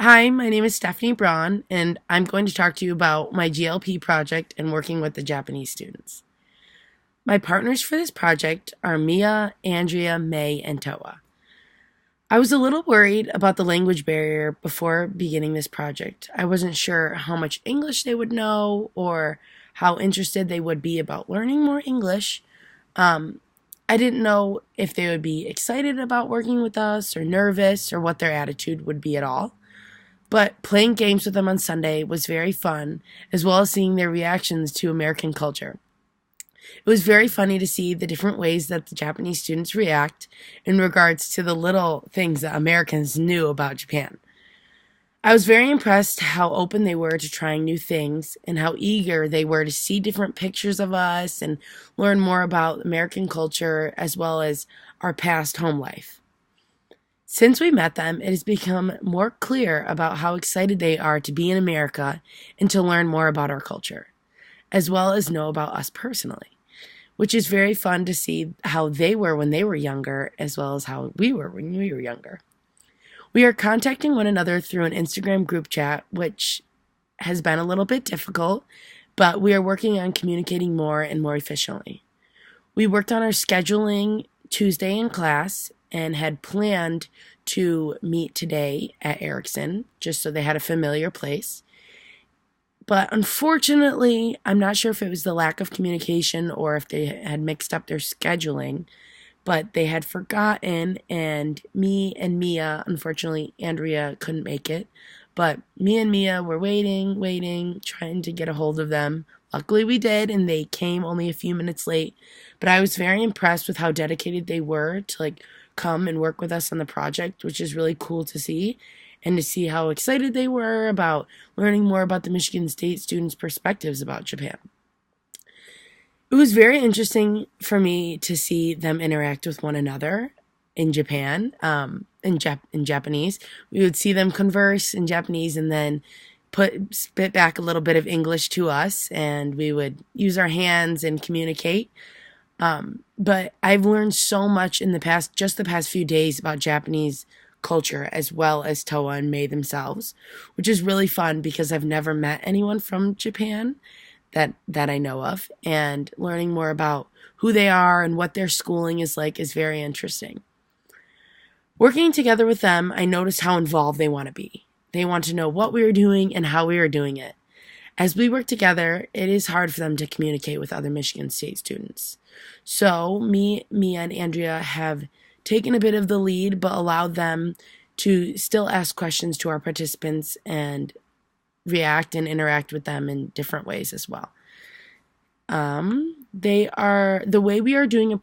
Hi, my name is Stephanie Braun, and I'm going to talk to you about my GLP project and working with the Japanese students. My partners for this project are Mia, Andrea, May, and Toa. I was a little worried about the language barrier before beginning this project. I wasn't sure how much English they would know or how interested they would be about learning more English. Um, I didn't know if they would be excited about working with us or nervous or what their attitude would be at all. But playing games with them on Sunday was very fun, as well as seeing their reactions to American culture. It was very funny to see the different ways that the Japanese students react in regards to the little things that Americans knew about Japan. I was very impressed how open they were to trying new things and how eager they were to see different pictures of us and learn more about American culture as well as our past home life. Since we met them, it has become more clear about how excited they are to be in America and to learn more about our culture, as well as know about us personally, which is very fun to see how they were when they were younger, as well as how we were when we were younger. We are contacting one another through an Instagram group chat, which has been a little bit difficult, but we are working on communicating more and more efficiently. We worked on our scheduling Tuesday in class and had planned to meet today at Erickson just so they had a familiar place. But unfortunately, I'm not sure if it was the lack of communication or if they had mixed up their scheduling, but they had forgotten, and me and Mia, unfortunately, Andrea couldn't make it. But me and Mia were waiting, trying to get a hold of them. Luckily, we did, and they came only a few minutes late. But I was very impressed with how dedicated they were to come and work with us on the project, which is really cool to see, and to see how excited they were about learning more about the Michigan State students' perspectives about Japan. It was very interesting for me to see them interact with one another in Japan, in Japanese. We would see them converse in Japanese and then spit back a little bit of English to us, and we would use our hands and communicate. But I've learned so much in the past few days about Japanese culture as well as Toa and May themselves, which is really fun because I've never met anyone from Japan that I know of, and learning more about who they are and what their schooling is like is very interesting. Working together with them, I noticed how involved they want to be. They want to know what we are doing and how we are doing it. As we work together, it is hard for them to communicate with other Michigan State students. So, Mia, and Andrea have taken a bit of the lead, but allowed them to still ask questions to our participants and react and interact with them in different ways as well. The way we are doing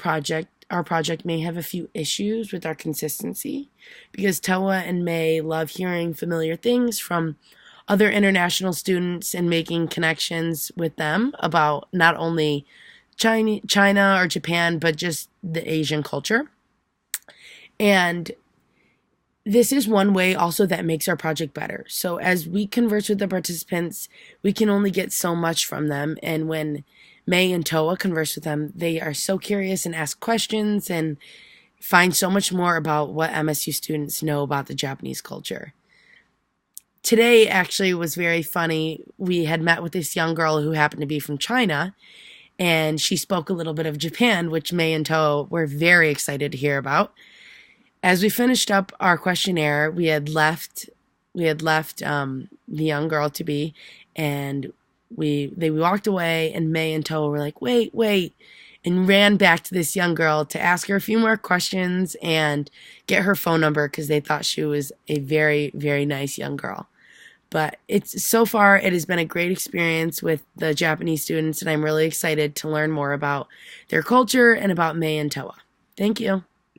our project may have a few issues with our consistency because Toa and May love hearing familiar things from other international students and making connections with them about not only China or Japan, but just the Asian culture. And this is one way also that makes our project better. So as we converse with the participants, we can only get so much from them. And when May and Toa converse with them, they are so curious and ask questions and find so much more about what MSU students know about the Japanese culture. Today actually was very funny. We had met with this young girl who happened to be from China, and she spoke a little bit of Japan, which May and Toa were very excited to hear about. As we finished up our questionnaire, we had left the young girl to be, and we walked away, and May and Toa were like, wait, and ran back to this young girl to ask her a few more questions and get her phone number because they thought she was a very, very nice young girl. But so far it has been a great experience with the Japanese students, and I'm really excited to learn more about their culture and about May and Toa. Thank you.